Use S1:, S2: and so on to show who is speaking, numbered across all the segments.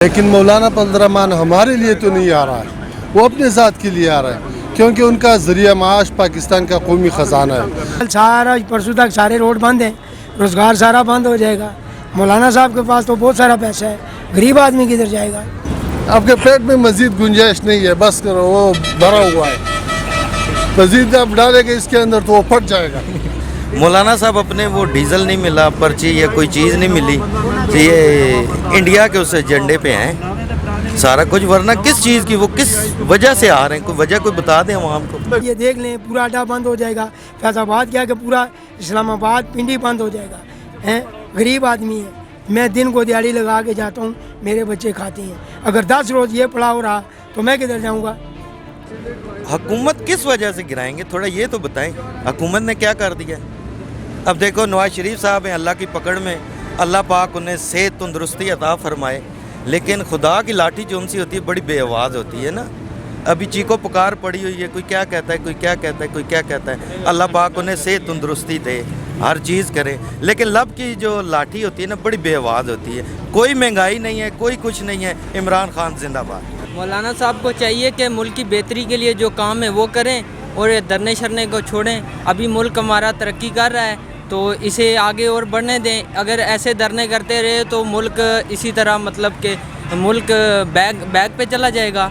S1: لیکن مولانا فضل الرحمان ہمارے لیے تو نہیں آ رہا ہے، وہ اپنے ذات کے لیے آ رہا ہے، کیونکہ ان کا ذریعہ معاش پاکستان کا قومی خزانہ ہے۔
S2: سارا پرسوں تک سارے روڈ بند ہیں، روزگار سارا بند ہو جائے گا۔ مولانا صاحب کے پاس تو بہت سارا پیسہ ہے، غریب آدمی کدھر جائے گا؟
S1: آپ کے پیٹ میں مزید گنجائش نہیں ہے، بس کرو، وہ بھرا ہوا ہے، مزید آپ ڈالے گے اس کے اندر تو وہ پھٹ جائے گا۔
S3: مولانا صاحب اپنے وہ ڈیزل نہیں ملا، پرچی یا کوئی چیز نہیں ملی، یہ انڈیا کے اس ایجنڈے پہ ہیں سارا کچھ، ورنہ کس چیز کی، وہ کس وجہ سے آ رہے ہیں، کوئی وجہ کوئی بتا دیں عوام کو۔
S2: یہ دیکھ لیں پورا اڈا بند ہو جائے گا، فیض آباد کیا کہ پورا اسلام آباد پنڈی بند ہو جائے گا۔ غریب آدمی ہے، میں دن کو دیہڑی لگا کے جاتا ہوں، میرے بچے کھاتے ہیں، اگر 10 روز یہ پڑا ہو رہا تو میں کدھر جاؤں گا؟
S3: حکومت کس وجہ سے گرائیں گے، تھوڑا یہ تو بتائیں، حکومت نے کیا کر دیا؟ اب دیکھو نواز شریف صاحب ہیں اللہ کی پکڑ میں، اللہ پاک انہیں صحت تندرستی عطا فرمائے، لیکن خدا کی لاٹھی جو ان سی ہوتی ہے بڑی بے آواز ہوتی ہے نا۔ ابھی چیخو پکار پڑی ہوئی ہے، کوئی کیا کہتا ہے، کوئی کیا کہتا ہے، کوئی کیا کہتا ہے۔ اللہ پاک انہیں صحت تندرستی دے، ہر چیز کرے، لیکن لب کی جو لاٹھی ہوتی ہے نا بڑی بے آواز ہوتی ہے۔ کوئی مہنگائی نہیں ہے، کوئی کچھ نہیں ہے۔ عمران خان زندہ باد۔
S4: مولانا صاحب کو چاہیے کہ ملک کی بہتری کے لیے جو کام ہے وہ کریں اور دھرنے شرنے کو چھوڑیں۔ ابھی ملک ہمارا ترقی کر رہا ہے تو اسے آگے اور بڑھنے دیں۔ اگر ایسے دھرنے کرتے رہے تو ملک اسی طرح مطلب کہ ملک بیک پہ چلا جائے گا۔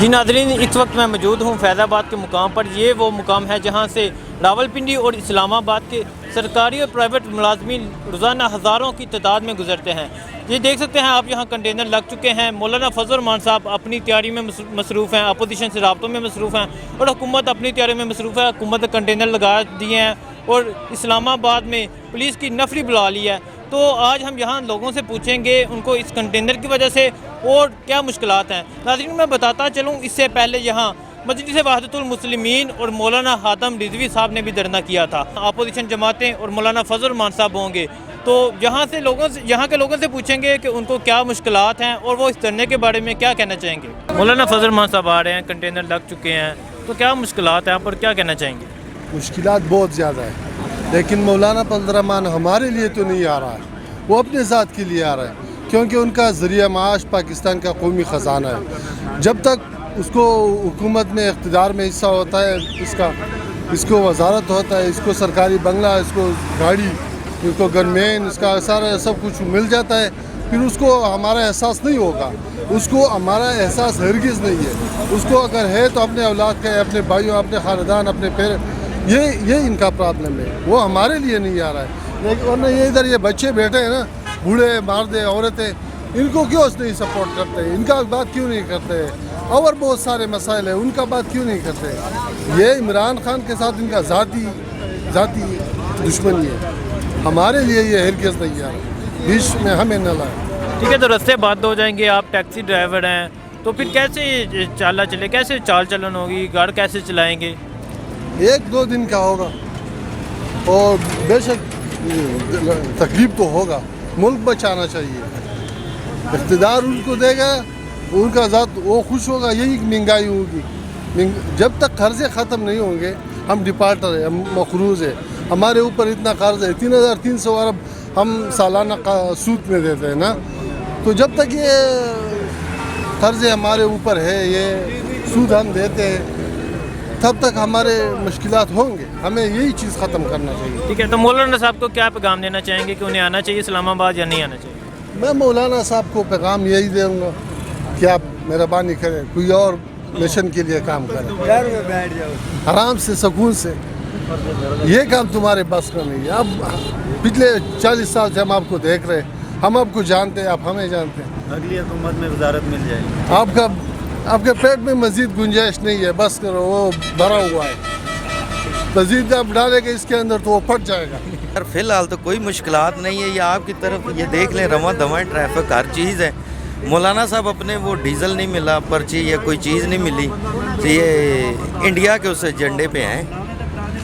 S5: جی ناظرین، اس وقت میں موجود ہوں فیض آباد کے مقام پر۔ یہ وہ مقام ہے جہاں سے راولپنڈی اور اسلام آباد کے سرکاری اور پرائیویٹ ملازمین روزانہ ہزاروں کی تعداد میں گزرتے ہیں۔ یہ دیکھ سکتے ہیں آپ، یہاں کنٹینر لگ چکے ہیں۔ مولانا فضل الرحمان صاحب اپنی تیاری میں مصروف ہیں، اپوزیشن سے رابطوں میں مصروف ہیں، اور حکومت اپنی تیاری میں مصروف ہے۔ حکومت کنٹینر لگا دیے ہیں اور اسلام آباد میں پولیس کی نفری بلا لی ہے۔ تو آج ہم یہاں لوگوں سے پوچھیں گے ان کو اس کنٹینر کی وجہ سے اور کیا مشکلات ہیں۔ ناظرین میں بتاتا چلوں، اس سے پہلے یہاں مجلس وحدت المسلمین اور مولانا حاتم رضوی صاحب نے بھی دھرنا کیا تھا۔ اپوزیشن جماعتیں اور مولانا فضل الرحمان صاحب ہوں گے تو یہاں کے لوگوں سے پوچھیں گے کہ ان کو کیا مشکلات ہیں اور وہ اس دھرنے کے بارے میں کیا کہنا چاہیں گے۔ مولانا فضل الرحمان صاحب آ رہے ہیں، کنٹینر لگ چکے ہیں، تو کیا مشکلات ہیں آپ اور کیا کہنا چاہیں گے؟
S1: مشکلات بہت زیادہ ہے، لیکن مولانا فضل الرحمان ہمارے لیے تو نہیں آ رہا ہے، وہ اپنے ذات کے لیے آ رہا ہے، کیونکہ ان کا ذریعہ معاش پاکستان کا قومی خزانہ ہے۔ جب تک اس کو حکومت میں اقتدار میں حصہ ہوتا ہے، اس کو وزارت ہوتا ہے، اس کو سرکاری بنگلہ، اس کو گاڑی، اس کو گن مین، اس کا سارا سب کچھ مل جاتا ہے، پھر اس کو ہمارا احساس نہیں ہوگا۔ اس کو ہمارا احساس ہرگز نہیں ہے۔ اس کو اگر ہے تو اپنے اولاد کا ہے، اپنے بھائیوں، اپنے خاندان، اپنے یہ ان کا پرابلم ہے، وہ ہمارے لیے نہیں آ رہا ہے۔ لیکن ورنہ یہ ادھر یہ بچے بیٹھے ہیں نا، بوڑھے، مردیں، عورتیں، ان کو کیوں نہیں سپورٹ کرتے، ان کا بات کیوں نہیں کرتے، اور بہت سارے مسائل ہیں، ان کا بات کیوں نہیں کرتے۔ یہ عمران خان کے ساتھ ان کا ذاتی دشمنی ہے، ہمارے لیے یہ ہرگز نہیں آ رہا، بیچ میں ہمیں نہ لائے۔
S5: ٹھیک ہے، تو رستے بند ہو جائیں گے، آپ ٹیکسی ڈرائیور ہیں تو پھر کیسے چلے، کیسے چال چلن ہوگی، گاڑی کیسے چلائیں گے؟
S1: 1-2 دن کا ہوگا اور بے شک تکلیف تو ہوگا، ملک بچانا چاہیے، اقتدار ان کو دے گا، ان کا ذات وہ خوش ہوگا، یہی مہنگائی ہوگی۔ جب تک قرضے ختم نہیں ہوں گے، ہم ڈپالٹر ہیں، ہم مقروض ہیں، ہمارے اوپر اتنا قرض ہے، 3300 ارب ہم سالانہ سود میں دیتے ہیں نا، تو جب تک یہ قرضے ہمارے اوپر ہے، یہ سود ہم دیتے ہیں، تب تک ہمارے مشکلات ہوں گے، ہمیں یہی چیز ختم کرنا چاہیے۔
S5: ٹھیک ہے، تو مولانا صاحب کو کیا پیغام دینا چاہیں گے کہ انہیں آنا چاہیے اسلام آباد یا نہیں آنا چاہیے؟
S1: میں مولانا صاحب کو پیغام یہی دوں گا کہ آپ مہربانی کریں، کوئی اور مشن کے لیے کام کریں، گھر میں بیٹھ جاؤ آرام سے، سکون سے، یہ کام تمہارے بس کا نہیں ہے۔ اب پچھلے 40 سال سے ہم آپ کو دیکھ رہے ہیں، ہم آپ کو جانتے ہیں، آپ ہمیں جانتے ہیں،
S6: اگلی حکومت میں وزارت مل جائے گی۔
S1: آپ کے پیٹ میں مزید گنجائش نہیں ہے، بس کرو، وہ بھرا ہوا ہے، مزید آپ ڈالے گے اس کے اندر تو وہ پھٹ جائے گا۔
S3: فی الحال تو کوئی مشکلات نہیں ہے، یہ آپ کی طرف یہ دیکھ لیں، رواں دواں ٹریفک ہر چیز ہے۔ مولانا صاحب اپنے وہ ڈیزل نہیں ملا، پرچی یا کوئی چیز نہیں ملی، یہ انڈیا کے اس ایجنڈے پہ ہیں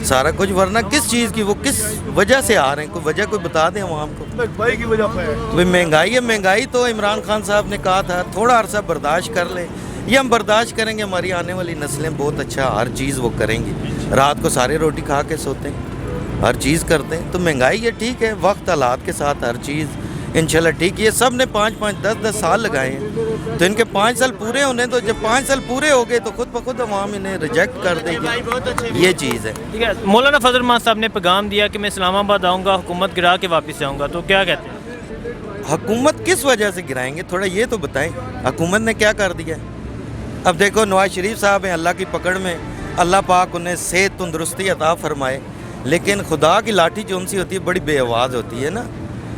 S3: سارا کچھ، ورنہ کس چیز کی، وہ کس وجہ سے آ رہے ہیں، کوئی وجہ کوئی بتا دیں عوام کو۔
S1: مہنگائی کی وجہ پہ ہے،
S3: مہنگائی ہے، مہنگائی تو عمران خان صاحب نے کہا تھا تھوڑا عرصہ برداشت کر لیں، یہ ہم برداشت کریں گے، ہماری آنے والی نسلیں بہت اچھا ہر چیز وہ کریں گی، رات کو سارے روٹی کھا کے سوتے ہیں، ہر چیز کرتے ہیں، تو مہنگائی ہے، ٹھیک ہے، وقت حالات کے ساتھ ہر چیز इंशाल्लाह ठीक। ये सब ने 5-5, 10-10 साल लगाए हैं, तो इनके 5 साल पूरे होने, तो जब 5 साल पूरे हो गए तो खुद ब खुद अवाम इन्हें रिजेक्ट कर देगी। ये चीज़ है।
S5: ठीक है, मौलाना फजल रहमान साहब ने पैगाम दिया कि मैं इस्लामाबाद आऊँगा, हुकूमत गिरा के वापस जाऊँगा, तो क्या कहते हैं?
S3: हुकूमत किस वजह से गिराएंगे, थोड़ा ये तो बताएं। हुकूमत ने क्या कर दिया? अब देखो नवाज शरीफ साहब हैं अल्लाह की पकड़ में, अल्लाह पाक उन्हें सेहत तंदुरुस्ती अता फरमाए, लेकिन खुदा की लाठी जो उनसी होती है बड़ी बेआवाज़ होती है ना।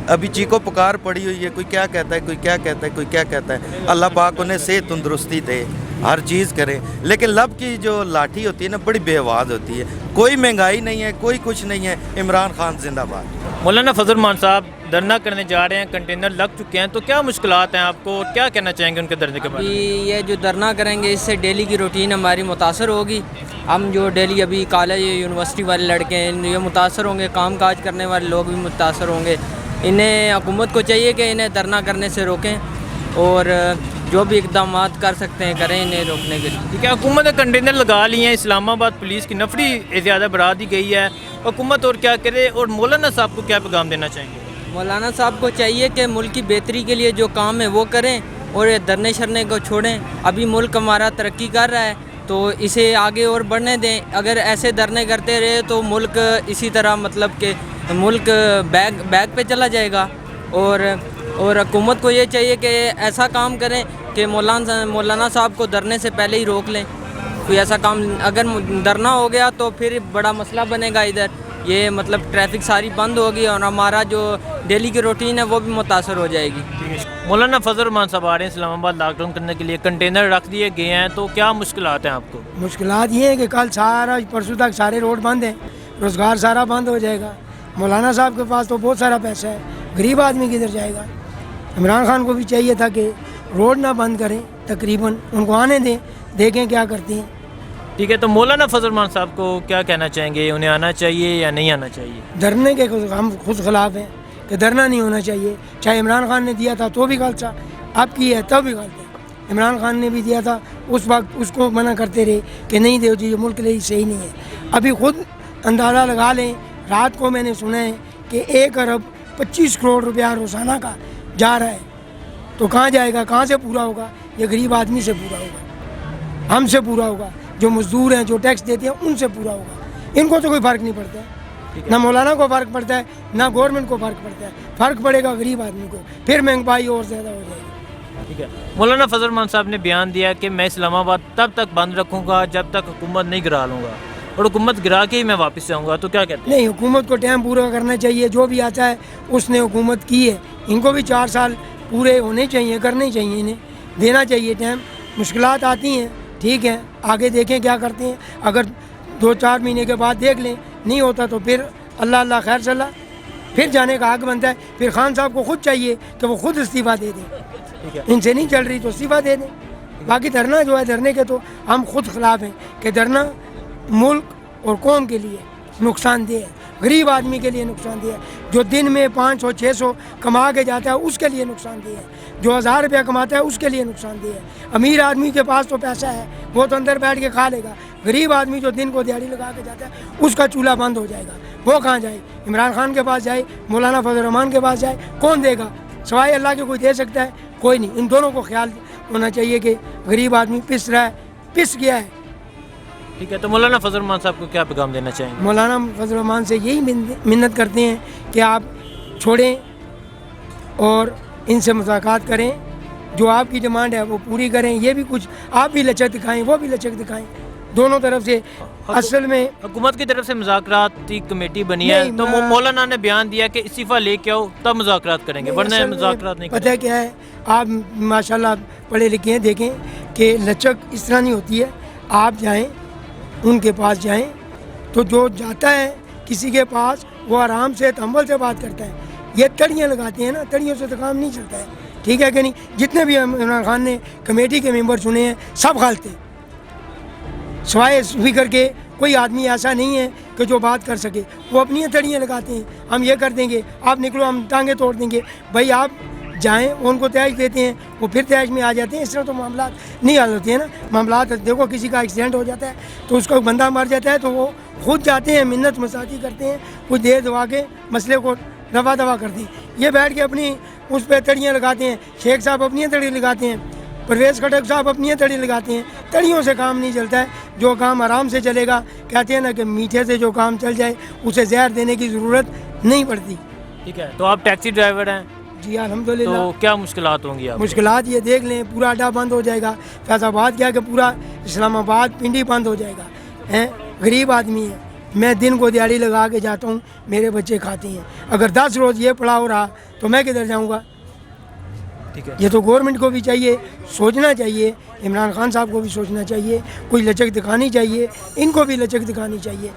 S3: अभी चीको पुकार पड़ी हुई है, कोई क्या कहता है, कोई क्या कहता है, कोई क्या कहता है। अल्लाह पाक उन्हें सेहत तंदुरुस्ती दे, हर चीज़ करे, लेकिन लब की जो लाठी होती है ना बड़ी बेआवाज़ होती है। कोई महंगाई नहीं है, कोई कुछ नहीं है। इमरान खान जिंदाबाद।
S5: मौलाना फजल रहमान साहब धरना करने जा रहे हैं, कंटेनर लग चुके हैं, तो क्या मुश्किलात हैं आपको और क्या कहना चाहेंगे उनके धरने के बारे में?
S4: ये जो धरना करेंगे इससे डेली की रूटीन हमारी मुतासर होगी। हम जो डेली अभी कॉलेज यूनिवर्सिटी वाले लड़के हैं ये मुतासर होंगे, काम काज करने वाले लोग भी मुतासर होंगे। इन्हें हुकूमत को चाहिए कि इन्हें धरना करने से रोकें और जो भी इकदाम कर सकते हैं करें इन्हें रोकने के लिए।
S5: ठीक है, हुकूमत ने कंटेनर लगा लिए हैं, इस्लामाबाद पुलिस की नफरी ज़्यादा बढ़ा दी गई है, हुकूमत और क्या करे, और मौलाना साहब को क्या पैगाम देना चाहेंगे?
S4: मौलाना साहब को चाहिए कि मुल्क की बेहतरी के लिए जो काम है वो करें और ये धरने शरने को छोड़ें। अभी मुल्क हमारा तरक्की कर रहा है तो इसे आगे और बढ़ने दें। अगर ऐसे धरने करते रहे तो मुल्क इसी तरह मतलब कि मुल्क बैक पे चला जाएगा। और हुकूमत को ये चाहिए कि ऐसा काम करें कि मौलाना साहब को धरने से पहले ही रोक लें। कोई ऐसा काम अगर धरना हो गया तो फिर बड़ा मसला बनेगा इधर, ये मतलब ट्रैफिक सारी बंद होगी और हमारा जो डेली की रूटीन है वो भी मुतासर हो जाएगी।
S5: मौलाना फजल रहमान साहब आ रहे हैं इस्लामाबाद लॉकडाउन करने के लिए, कंटेनर रख दिए गए हैं, तो क्या मुश्किलात हैं आपको?
S2: मुश्किलात ये है कि कल सारा परसों तक सारे रोड बंद हैं, रोज़गार सारा बंद हो जाएगा। मौलाना साहब के पास तो बहुत सारा पैसा है, गरीब आदमी किधर जाएगा? इमरान खान को भी चाहिए था कि रोड ना बंद करें, तकरीबन उनको आने दें, देखें क्या करते हैं।
S5: ठीक है, तो मौलाना फजल रहमान साहब को क्या कहना चाहेंगे, उन्हें आना चाहिए या नहीं आना चाहिए?
S2: धरने के हम खुद खिलाफ हैं कि धरना नहीं होना चाहिए। चाहे इमरान खान ने दिया था तो भी गलत था, अब की है तब भी गलत है। इमरान खान ने भी दिया था उस वक्त, उसको मना करते रहे कि नहीं दो जी, मुल्क के लिए सही नहीं है। अभी खुद अंदाज़ा लगा लें, रात को मैंने सुना है कि 1 अरब 25 करोड़ रुपया रोज़ाना का जा रहा है, तो कहाँ जाएगा, कहाँ से पूरा होगा? ये गरीब आदमी से पूरा होगा, हमसे पूरा होगा, जो मजदूर हैं, जो टैक्स देते हैं उनसे पूरा होगा। इनको तो कोई फ़र्क नहीं पड़ता है, ना मौलाना को फ़र्क पड़ता है ना गवर्नमेंट को फ़र्क पड़ता है। फ़र्क पड़ेगा गरीब आदमी को, फिर महंगाई और ज़्यादा हो जाएगी।
S5: ठीक है, मौलाना फजल रहमान साहब ने बयान दिया कि मैं इस्लामाबाद तब तक बंद रखूँगा जब तक हुकूमत नहीं गिरा लूँगा, और हुकूमत गिरा के ही मैं वापस आऊँगा, तो क्या कहते हैं?
S2: नहीं, हुकूमत को टाइम पूरा करना चाहिए। जो भी आता है उसने हुकूमत की है, इनको भी 4 साल पूरे होने चाहिए, करने चाहिए, इन्हें देना चाहिए टाइम। मुश्किलात आती हैं, ठीक है, आगे देखें क्या करते हैं। अगर 2-4 महीने के बाद देख लें, नहीं होता तो फिर अल्लाह अल्लाह खैर चला, फिर जाने का हक बनता है। फिर खान साहब को खुद चाहिए कि वो खुद इस्तीफ़ा दे दें, इनसे नहीं चल रही तो इस्तीफ़ा दे दें। बाकी धरना जो है, धरने के तो हम खुद खिलाफ हैं कि धरना मुल्क और कौम के लिए नुकसानदेह है, गरीब आदमी के लिए नुकसानदेह है। जो दिन में 500-600 कमा के जाता है उसके लिए नुकसानदेह है, जो 1000 रुपया कमाता है उसके लिए नुकसानदेह है। अमीर आदमी के पास तो पैसा है, वो तो अंदर बैठ के खा लेगा। गरीब आदमी जो दिन को दिहाड़ी लगा के जाता है उसका चूल्हा बंद हो जाएगा, वो कहाँ जाए? इमरान खान के पास जाए, मौलाना फजल रहमान के पास जाए, कौन देगा? सवाए अल्लाह के कोई दे सकता है? कोई नहीं। इन दोनों को ख्याल होना चाहिए कि गरीब आदमी पिस रहा है, पिस गया है।
S5: ठीक है, तो मौलाना फजल रहमान साहब को क्या पैगाम देना चाहेंगे?
S2: मौलाना फजल रहमान से यही मिन्नत करते हैं कि आप छोड़ें और इनसे मुलाकात करें, जो आपकी डिमांड है वो पूरी करें। ये भी कुछ आप भी लचक दिखाएं, वो भी लचक दिखाएं, दोनों तरफ से। असल में
S5: हुकूमत की तरफ से मुज़ाकराती कमेटी बनी है, तो मौलाना ने बयान दिया कि इस्तीफ़ा लेके आओ तब मुज़ाकरात करेंगे, वरना मुज़ाकरात नहीं
S2: पता है क्या है, आप माशाल्लाह पढ़े लिखे हैं, देखें कि लचक इस तरह नहीं होती है। आप जाएं, उनके पास जाएं, तो जो जाता है किसी के पास वो आराम से तंबल से बात करता है। ये तड़ियाँ लगाते हैं ना, तड़ियों से तो काम नहीं चलता है, ठीक है कि नहीं? जितने भी इमरान खान ने कमेटी के मेंबर चुने हैं सब गलत, सवाए स्पीकर के कोई आदमी ऐसा नहीं है कि जो बात कर सके। वो अपनी तड़ियाँ लगाते हैं, हम ये कर देंगे, आप निकलो, हम टांगे तोड़ देंगे। भाई आप जाएं, उनको तैयारी देते हैं, वो फिर तैयारी में आ जाते हैं। इस तरह तो मामला नहीं हल होते हैं ना। मामला देखो, किसी का एक्सीडेंट हो जाता है तो उसका बंदा मर जाता है तो वो खुद जाते हैं, मिन्नत मसाती करते हैं, कुछ दे दवा के मसले को दफा दफा कर दी। ये बैठ के अपनी उस पर तड़ियाँ लगाते हैं, शेख साहब अपनी तड़ी लगाते हैं, परवेज़ खटक साहब अपनी तड़ी लगाते हैं। तड़ियों से काम नहीं चलता है, जो काम आराम से चलेगा, कहते हैं ना कि मीठे से जो काम चल जाए उसे जहर देने की ज़रूरत नहीं पड़ती।
S5: ठीक है, तो आप टैक्सी ड्राइवर हैं,
S2: जी अल्हम्दुलिल्लाह।
S5: तो क्या मुश्किलात होंगी आप?
S2: मुश्किलात ये देख लें, पूरा अड्डा बंद हो जाएगा, फैज़ाबाद क्या कि पूरा इस्लामाबाद पिंडी बंद हो जाएगा। हैं, गरीब आदमी है, मैं दिन को दिहाड़ी लगा के जाता हूँ, मेरे बच्चे खाते हैं। अगर 10 रोज़ ये पड़ाव रहा तो मैं किधर जाऊँगा?
S5: ठीक है,
S2: ये तो गवर्नमेंट को भी चाहिए, सोचना चाहिए, इमरान खान साहब को भी सोचना चाहिए, कोई लचक दिखानी चाहिए, इनको भी लचक दिखानी चाहिए।